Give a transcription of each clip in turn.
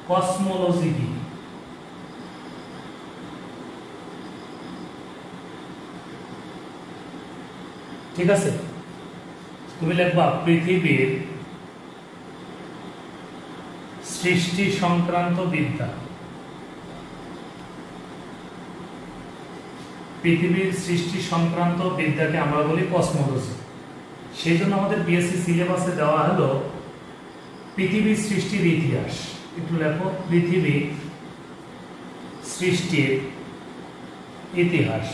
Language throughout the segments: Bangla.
কসমোলজি কি? ঠিক আছে, তুমি লিখবা পৃথিবীর সৃষ্টি সংক্রান্ত বিদ্যা। পৃথিবীর সৃষ্টি সংক্রান্ত বিদ্যাকে আমরা বলি কসমোলজি। সেই জন্য আমাদের বিএসসি সিলেবাসে দেওয়া হলো পৃথিবীর সৃষ্টির ইতিহাস। একটু লেখো, পৃথিবীর সৃষ্টির ইতিহাস।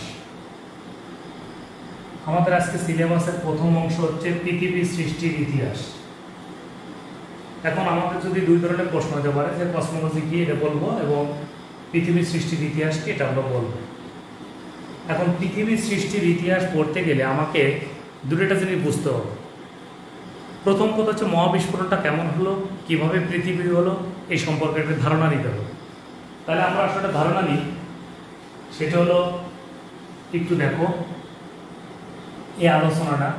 আমাদের আজকে সিলেবাসের প্রথম অংশ হচ্ছে পৃথিবীর সৃষ্টির ইতিহাস। এখন আমাদের যদি দুই ধরনের প্রশ্ন হতে পারে, যে কসমোলজি কি এটা বলবো, এবং পৃথিবীর সৃষ্টির ইতিহাস কি এটা আমরা বলবো। এখন পৃথিবীর সৃষ্টির ইতিহাস পড়তে গেলে আমাকে দুটোটা জিনিস বুঝতে হবে। প্রথম কথা হচ্ছে মহাবিস্ফোরণটা কেমন হলো, কিভাবে পৃথিবী হলো, এই সম্পর্কে একটা ধারণা নিতে হবে। তাহলে আমরা আসলে ধারণা নিই, সেটা হলো একটু দেখো এই আলোচনাটা,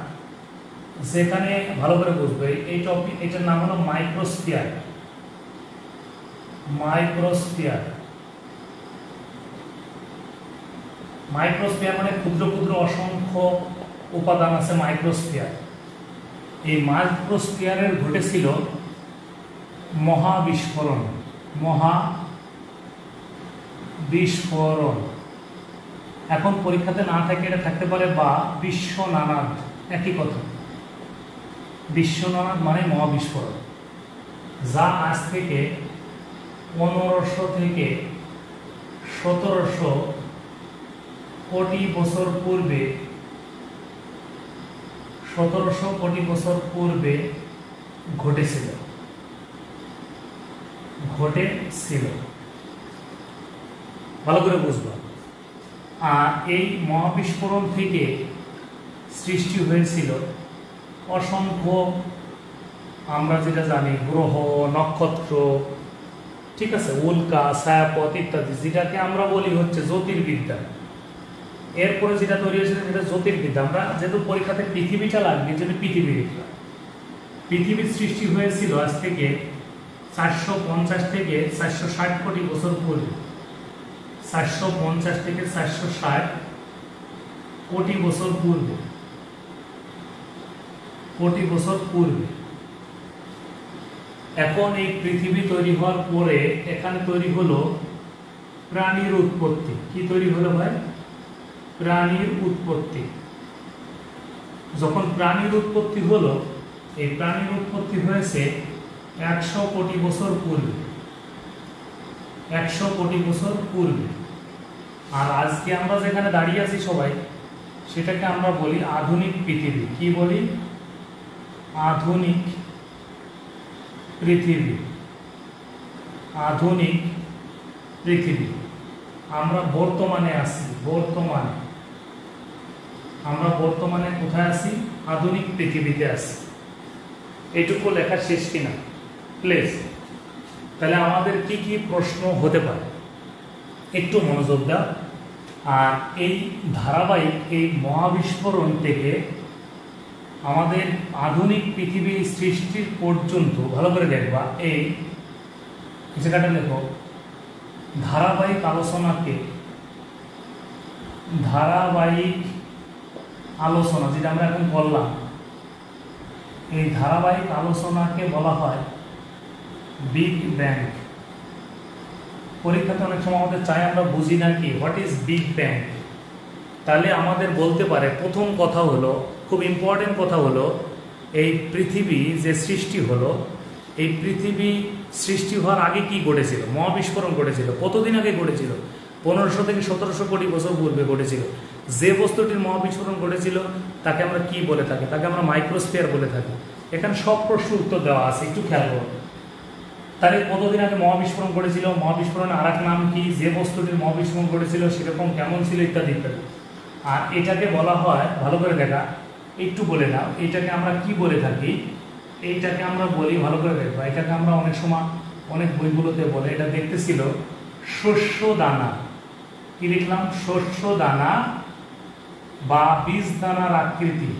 যেখানে ভালো করে বুঝবে এই টপিক, এটার নাম হলো মাইক্রোস্ফিয়ার। মাইক্রোস্ফিয়ার, মাইক্রোস্ফিয়ার মানে ক্ষুদ্র ক্ষুদ্র অসংখ্য উপাদান আছে মাইক্রোস্ফিয়ার। এই মাইক্রোস্ফিয়ারের ঘটেছিল মহাবিস্ফোরণ। মহাবিস্ফোরণ এখন পরীক্ষাতে না থাকে, এটা থাকতে পারে বা বিশ্বনানাদ, একই কথা। বিশ্বনানাদ মানে মহাবিস্ফোরণ, যা আজ থেকে 1500 থেকে 1700 কোটি বছর পূর্বে, 1700 কোটি বছর পূর্বে ঘটেছিল। ভালো করে বুঝবো। আর এই মহাবিস্ফোরণ থেকে সৃষ্টি হয়েছিল অসংখ্য, আমরা যেটা জানি গ্রহ, নক্ষত্র, ঠিক আছে, উল্কা, ছায়াপথ ইত্যাদি, যেটাকে আমরা বলি হচ্ছে জ্যোতির্বিদ্যা। এরপরে যেটা তৈরি হয়েছিল সেটা জ্যোতির্বিদ্যা। আমরা যেহেতু পরীক্ষাতে পৃথিবীটা লাগবে, যেটা পৃথিবীর সৃষ্টি হয়েছিল আজ থেকে 450 থেকে 460 কোটি বছর পূর্বে। 450 থেকে 460 কোটি বছর পূর্বে, এখন এই পৃথিবী তৈরি হওয়ার পরে এখানে তৈরি হলো প্রাণীর উৎপত্তি। কি তৈরি হলো ভাই? প্রাণীর উৎপত্তি। যখন প্রাণীর উৎপত্তি হলো, এই প্রাণীর উৎপত্তি হয়েছে 100 কোটি বছর পূর্বে। 100 কোটি বছর পূর্বে। আর আজকে আমরা যেখানে দাঁড়িয়ে আছি সবাই, সেটাকে আমরা বলি আধুনিক পৃথিবী। কি বলি? আধুনিক পৃথিবী। আধুনিক পৃথিবী। আমরা বর্তমানে আছি। আমরা বর্তমানে কোথায় আছি? আধুনিক পৃথিবীতে আছি। এইটুকু লেখা শেষ কিনা প্লিজ? তাহলে আমাদের কি কি প্রশ্ন হতে পারে একটু মনোযোগ দাও। আর এই ধারাবাহিক এই মহাবিস্ফোরণ থেকে আমাদের আধুনিক পৃথিবী সৃষ্টির পর্যন্ত ভালো করে দেখবা। এই জায়গাটা দেখো, ধারাবাহিক আলোচনা যেটা আমরা এখন বললাম, এই ধারাবাহিক আলোচনাকে বলা হয় বিগ ব্যাং। পরীক্ষাতে অনেক সময় আমাদের চাই, আমরা বুঝি না কি হোয়াট ইজ বিগ ব্যাং। তাহলে আমাদের বলতে পারে প্রথম কথা হলো, খুব ইম্পর্টেন্ট কথা হলো, এই পৃথিবী যে সৃষ্টি হলো, এই পৃথিবী সৃষ্টি হওয়ার আগে কি ঘটেছিল? মহাবিস্ফোরণ ঘটেছিল। কতদিন আগে ঘটেছিল? 1500 থেকে 1700 কোটি বছর পূর্বে ঘটেছিল। যে বস্তুটির মহাবিস্ফোরণ ঘটেছিল তাকে আমরা কি বলে থাকি? তাকে আমরা মাইক্রোস্ফিয়ার বলে থাকি। এখানে সব প্রশ্ন উত্তর দেওয়া আছে, একটু খেয়াল করো। তাহলে কতদিন আগে মহাবিস্ফোরণ ঘটেছিল, মহাবিস্ফোরণের আরেক নাম কি, যে বস্তুটির মহাবিস্ফোরণ ঘটেছিল সেরকম কেমন ছিল, ইত্যাদি ইত্যাদি। আর এটাকে বলা হয়, ভালো করে দেখা, একটু বলে নাও, এটাকে আমরা কি বলে থাকি? এইটাকে আমরা বলি, ভালো করে দেখবো, এটাকে আমরা অনেক সময় অনেক বইগুলোতে বলে, এটা দেখতেছিল শস্য দানা। কি লিখলাম? শস্য দানা বা বীজ দানার আকৃতি।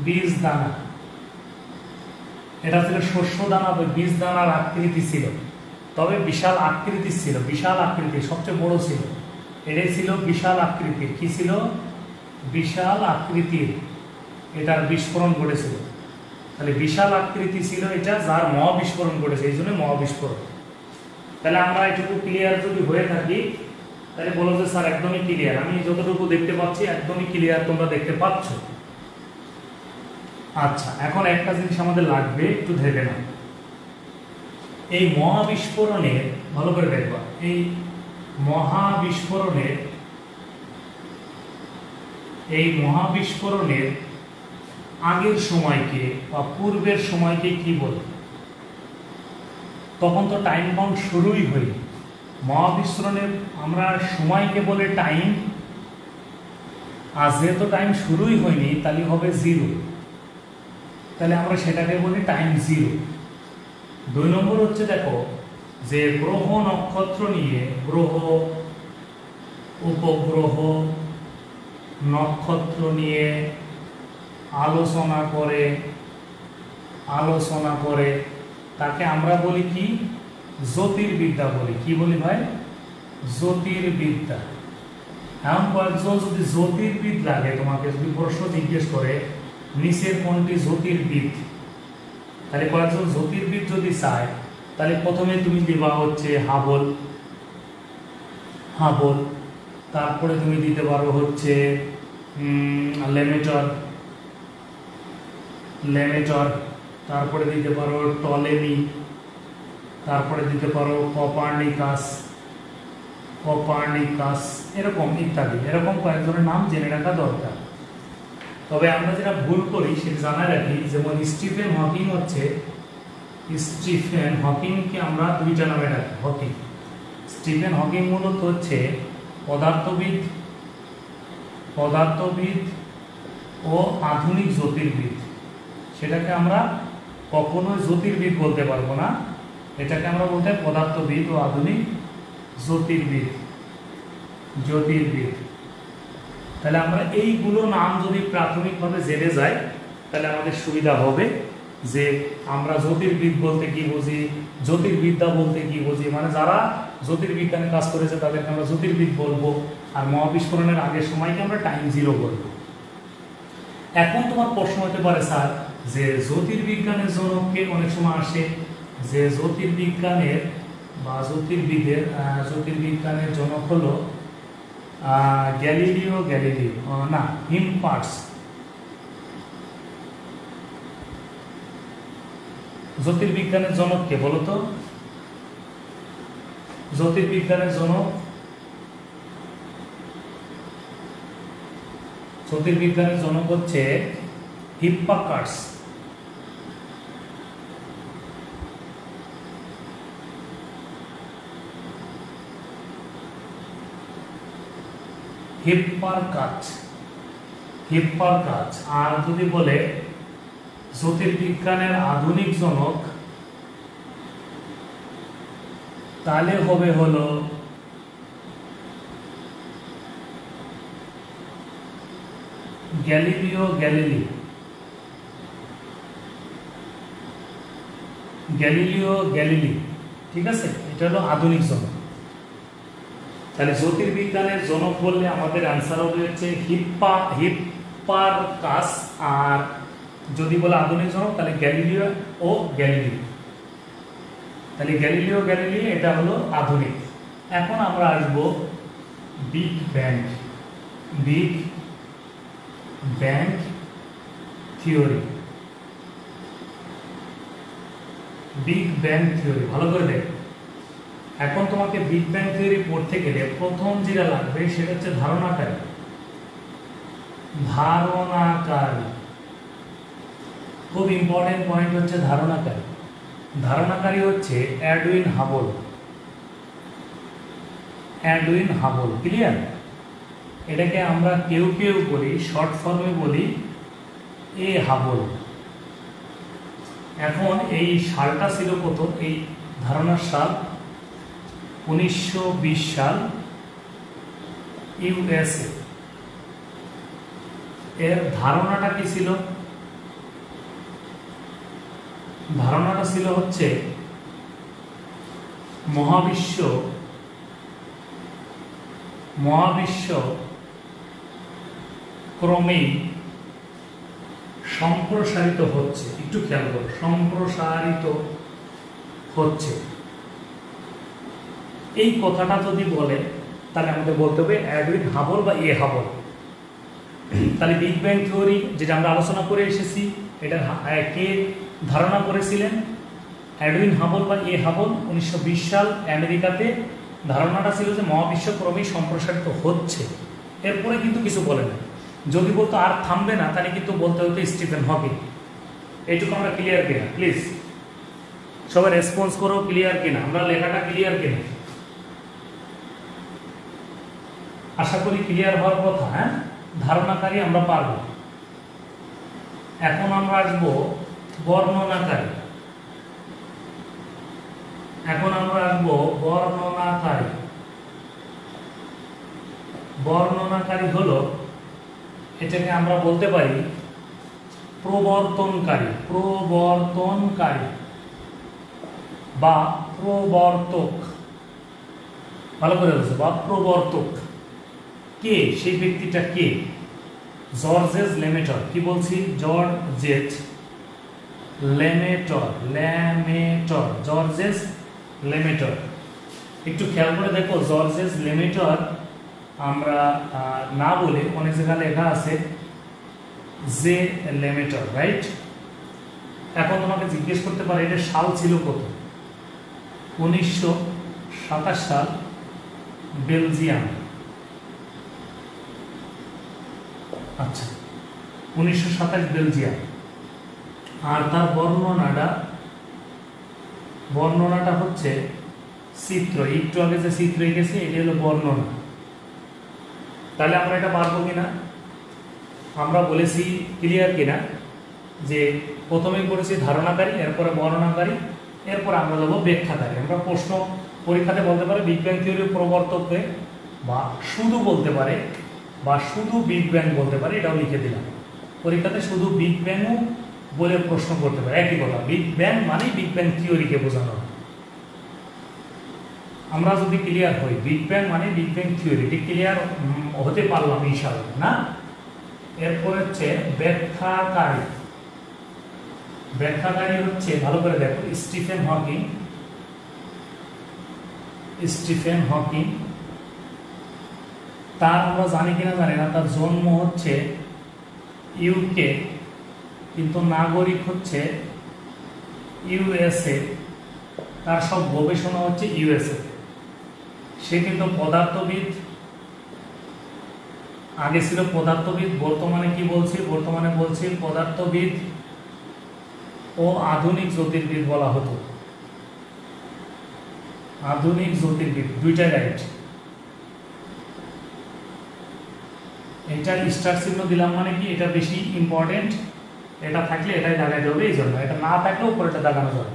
বীজ দানা। এটা ছিল শস্য দানা বা বীজ দানার আকৃতি ছিল, তবে বিশাল আকৃতির ছিল, বিশাল আকৃতি, সবচেয়ে বড় ছিল। এটাই ছিল বিশাল আকৃতির। কি ছিল? বিশাল আকৃতির। এটার বিস্ফোরণ ঘটেছিল। তাহলে বিশাল আকৃতি ছিল এটা, যার মহাবিস্ফোরণ ঘটেছে, এই জন্য মহাবিস্ফোরণ। তাহলে আমরা এটুকু ক্লিয়ার যদি হয়ে থাকি তাহলে বলো যে স্যার একদমই ক্লিয়ার। আমি যতটুকু দেখতে পাচ্ছি একদমই ক্লিয়ার, তোমরা দেখতে পাচ্ছ। আচ্ছা, এখন একটা জিনিস আমাদের লাগবে, একটু ভেবে নাও। এই মহাবিস্ফোরণের, ভালো করে দেখবা, এই মহাবিস্ফোরণের আগের সময়কে বা পূর্বের সময়কে কি বলে? তখন তো টাইম বাউন্ড শুরুই হয়নি। মহাবিস্ফোরণের আমরা সময়কে বলে টাইম, আর যেহেতু টাইম শুরুই হয়নি তাহলে হবে জিরো, তাহলে আমরা সেটাকে বলি টাইম জিরো। 2 নম্বর হচ্ছে, দেখো যে গ্রহ নক্ষত্র নিয়ে, গ্রহ উপগ্রহ নক্ষত্র নিয়ে আলোচনা করে তাকে আমরা বলি কি? জ্যোতির্বিদ্যা বলি। কি বলি ভাই? জ্যোতির্বিদ্যা। এমন কয়েকজন যদি জ্যোতির্বিদ লাগে, তোমাকে যদি প্রশ্ন জিজ্ঞেস করে নিচের কোনটি জ্যোতির্বিদ, তাহলে কয়েকজন জ্যোতির্বিদ যদি চায় তাহলে প্রথমে তুমি দিবা হচ্ছে হাবল, তারপরে তুমি দিতে পারো হচ্ছে লেমেটর, তারপরে দিতে পারো টলেমি, তারপরে দিতে পারো কপার্নিকাস, এরকম ইত্যাদি। এরকম কয়েকজনের নাম জেনে রাখা দরকার। তবে আমরা যেটা ভুল করি সেটা জানা রাখি, যেমন স্টিফেন হকিংকে আমরা দুইটা নামে ডাকি। স্টিফেন হকিং মূলত হচ্ছে পদার্থবিদ ও আধুনিক জ্যোতির্বিদ। সেটাকে আমরা কখনোই জ্যোতির্বিদ বলতে পারবো না, এটাকে আমরা বলতে হয় পদার্থবিদ ও আধুনিক জ্যোতির্বিদ। তাহলে আমরা এইগুলো নাম যদি প্রাথমিকভাবে জেনে যাই তাহলে আমাদের সুবিধা হবে যে আমরা জ্যোতির্বিদ বলতে কি বুঝি, জ্যোতির্বিদ্যা বলতে কি বুঝি। মানে যারা জ্যোতির্বিজ্ঞানে কাজ করেছে তাদেরকে আমরা জ্যোতির্বিদ বলবো, আর মহাবিস্ফোরণের আগের সময়কে আমরা টাইম জিরো বলবো। এখন তোমার প্রশ্ন হতে পারে, স্যার যে জ্যোতির্বিজ্ঞানের জনককে অনেক সময় আসে যে জ্যোতির্বিজ্ঞানের জনক হলো গ্যালিলিও না, হিমপার্টস। জ্যোতির্বিজ্ঞানের জনক কে বলো তো? জ্যোতির্বিজ্ঞানের জনক হচ্ছে হিপ্পার্কাস। হিপ্পার্কাস। আর যদি বলে জ্যোতির্বিজ্ঞানের আধুনিক জনক, তাহলে হবে হলো গ্যালিলিও গ্যালিলি। ঠিক আছে, এটা হলো আধুনিক জনক। তাহলে জ্যোতির্বিজ্ঞানের জনক বললে আমাদের অ্যান্সার হবে হচ্ছে হিপ্পার্কাস, আর যদি বলে আধুনিক জনক তাহলে গ্যালিলিও গ্যালিলি। এটা হলো আধুনিক। এখন আমরা আসব বিগ ব্যাং থিওরি। ভালো করে দেখ। এখন তোমাকে বিগ ব্যাং থিওরি পড়তে গেলে প্রথম যেটা লাগবে সেটা হচ্ছে ধারণাকারী। খুব ইম্পর্টেন্ট পয়েন্ট হচ্ছে ধারণাকারী হচ্ছে এডউইন হাবল। ক্লিয়ার? এটাকে আমরা কেউ বলি, শর্ট ফর্মে বলি এ হাবল। এখন এই সালটা ছিল কত? এই ধারণার সাল 1920 সাল, ইউএসএ। এর ধারণাটা কি ছিল? ধারণাটা ছিল হচ্ছে মহাবিশ্ব ক্রমেই সম্প্রসারিত হচ্ছে। একটু খেয়াল করো, সম্প্রসারিত হচ্ছে। এই কথাটা যদি বলে তাহলে আমাদের বলতে হবে এডউইন হাবল বা এ হাবল। তাহলে বিগ ব্যাং থিওরি যেটা আমরা আলোচনা করে এসেছি, এটা কে ধারণা করেছিলেন? এডউইন হাবল বা এ হাবল 1920 সাল আমেরিকাতে। ধারণাটা ছিল যে মহাবিশ্ব ক্রমেই সম্প্রসারিত হচ্ছে। এরপরে কিন্তু কিছু বলে না। যদি বলতো আর থামবে না, তাহলে কিন্তু বলতে হতো স্টিফেন হকিং। এইটুকু আমরা ক্লিয়ার কিনা? প্লিজ সবাই রেসপন্স করো, ক্লিয়ার কিনা? আমরা লেখাটা ক্লিয়ার কিনা? আশা করি ক্লিয়ার হওয়ার কথা। হ্যাঁ, ধারণাকারী আমরা পারবো। এখন আমরা আসবো বর্ণনাকারী। বর্ণনাকারী হলো, এটাকে আমরা বলতে পারি প্রবর্তনকারী বা প্রবর্তক। ভালো করে বলছে, বা প্রবর্তক। কে সেই ব্যক্তিটা? কে? জর্জেস লেমেটর। কি বলছি? জর্জেস লেমেটর। একটু খেয়াল করে দেখো, জর্জেস লেমেটর আমরা না বলে অনেক জায়গায় লেখা আছে জে লেমেটর, রাইট? এখন তোমাকে জিজ্ঞেস করতে পারে এটা সাল ছিল কত? 1927 সাল, বেলজিয়াম। আচ্ছা, 1927 বেলজিয়াম। আর তার বর্ণনাটা হচ্ছে চিত্র। একটু আগে যে চিত্র এঁকেছে এটি হলো বর্ণনা। তাহলে আমরা এটা পারবো কিনা? আমরা বলেছি ক্লিয়ার কিনা যে প্রথমেই করেছি ধারণাকারী, এরপরে বর্ণনাকারী, এরপর আমরা যাবো ব্যাখ্যাকারী। আমরা প্রশ্ন পরীক্ষাতে বলতে পারে বিগ ব্যাং থিওরির প্রবর্তককে, বা শুধু বলতে পারে, বা শুধু বিগ ব্যাং বলতে পারে। এটাও লিখে দিলাম। পরীক্ষাতে শুধু বিগ ব্যাংও বলে প্রশ্ন করতে পারে। একই কথা, বিগ ব্যাং মানে বিগ ব্যাং থিওরিকে বোঝানো হয়। আমরা যদি ক্লিয়ার হই বিগ ব্যাং মানে বিগ ব্যাং থিওরি, এটি ক্লিয়ার হতে পারলাম ইনশাআল্লাহ না? এরপর হচ্ছে ব্যাখ্যাকারী হচ্ছে, ভালো করে দেখো, স্টিফেন হকিং। তার আমরা জানি কিনা জানি না, তার জন্ম হচ্ছে ইউকে, কিন্তু নাগরিক হচ্ছে ইউএসএ। তার সব গবেষণা হচ্ছে ইউএসএ। সে কিন্তু পদার্থবিদ, আগে ছিল পদার্থবিদ, বর্তমানে কি বলছি? বর্তমানে বলছি পদার্থবিদ ও আধুনিক জ্যোতির্বিদ বলা হতো। আধুনিক জ্যোতির্বিদ, দুইটাই রাইট। এটা স্টার চিহ্ন দিলাম মানে কি এটা বেশি ইম্পর্টেন্ট। এটা থাকলে এটাই দাগাইতে হবে, এই জন্য। এটা না থাকলে উপরেটা দাগানো যাবে।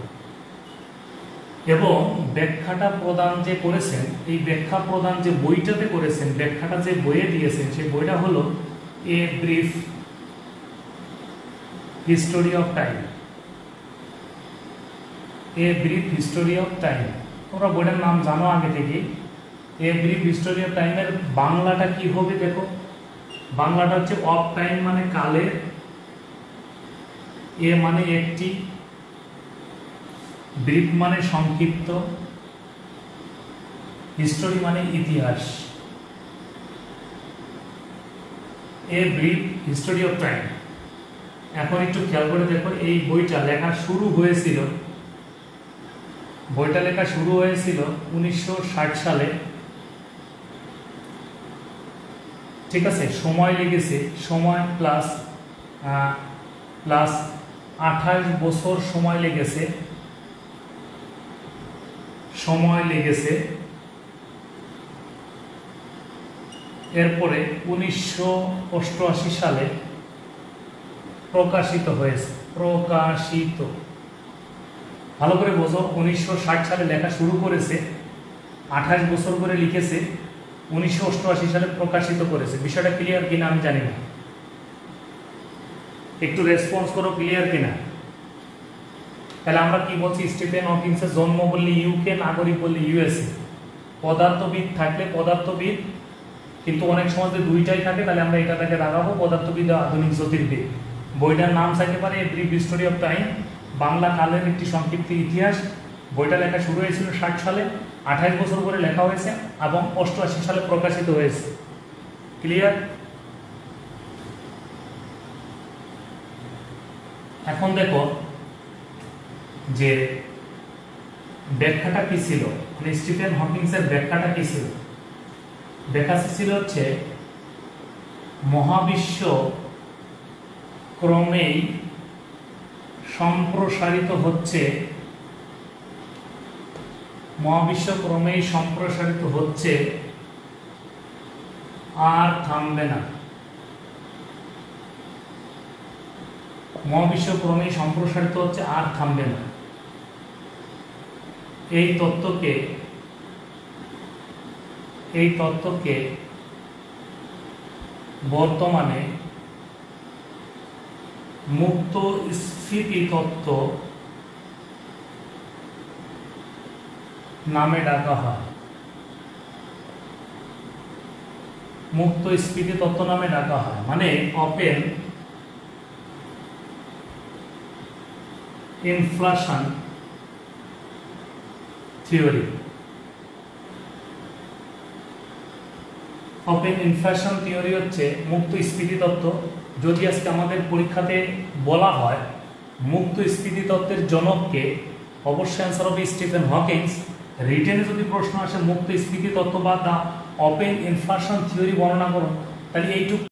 এবং ব্যাখ্যাটা প্রদান যে করেছেন, এই ব্যাখ্যা প্রদান যে বইটাতে করেছেন, ব্যাখ্যাটা যে বইয়ে দিয়েছেন, সেই বইটা হলো a brief history of time. A brief history of time, তোমরা বইটার নাম জানো আগে থেকে। এ ব্রিফ হিস্টোরি অফ টাইমের বাংলাটা কি হবে দেখো। বাংলাটা হচ্ছে অফ টাইম মানে কালের, এ মানে একটি, ব্রিফ মানে সংক্ষিপ্ত, হিস্টোরি মানে ইতিহাস। A brief history of time. এখন একটু খেয়াল করে দেখো, এই বইটা লেখা শুরু হয়েছিল, 1960 সালে। ঠিক আছে, সময় লেগেছে, সময় প্লাস 28 বছর সময় লেগেছে। এরপরে 1988 সালে প্রকাশিত হয়েছে। ভালো করে বোঝো, 1960 সালে লেখা শুরু করেছে, 28 বছর করে লিখেছে, 1988 সালে প্রকাশিত করেছে। বিষয়টা ক্লিয়ার কিনা আমি জানি না, একটু রেসপন্স করো, ক্লিয়ার কিনা? তাহলে আমরা কি বলছি, স্টিফেন হকিংসের জন্ম বললে ইউকে, নাগরিক বললে ইউএসএ। পদার্থবিদ থাকলে পদার্থবিদ, কিন্তু অনেক সময় যদি দুইটাই থাকে তাহলে আমরা এটাকে লাগাবো পদার্থবিদ আধুনিক জ্যোতির্বিদ। বইটার নাম চাইতে পারে a brief history of time, Bangla কালের একটি সংক্ষিপ্ত ইতিহাস। বইটা লেখা শুরু হয়েছিল 60 সালে, 28 বছর করে লেখা হয়েছে এবং 88 সালে প্রকাশিত হয়েছে। ক্লিয়ার? এখন দেখো যে ব্যাখ্যাটা কি ছিল, মানে স্টিফেন হকিংসের ব্যাখ্যাটা কি ছিল। ব্যাখ্যা ছিল হচ্ছে মহাবিশ্ব ক্রমেই সম্প্রসারিত হচ্ছে, মহাবিশ্ব ক্রমেই সম্প্রসারিত হচ্ছে, আর থামবে না। মহাবিশ্ব ক্রমেই সম্প্রসারিত হচ্ছে, আর থামবে না। এই তত্ত্বকে বর্তমানে মুক্ত স্থিতি তত্ত্ব নামে ডাকা হয়। মুক্ত স্থিতি তত্ত্ব নামে ডাকা হয়, মানে open inflation theory. Open inflation theory হচ্ছে মুক্ত স্থিতি তত্ত্ব। যদি আজকে আমাদের পরীক্ষাতে বলা হয় মুক্ত স্থিতি তত্ত্বের জনককে, অবশ্যই অ্যান্সার হবে স্টিফেন হকিংস। রিটেনে যদি প্রশ্ন আসে মুক্ত স্থিতি তত্ত্ব বা দা ওপেন ইনফ্লেশন থিওরি বর্ণনা করো, তাহলে এইটুকু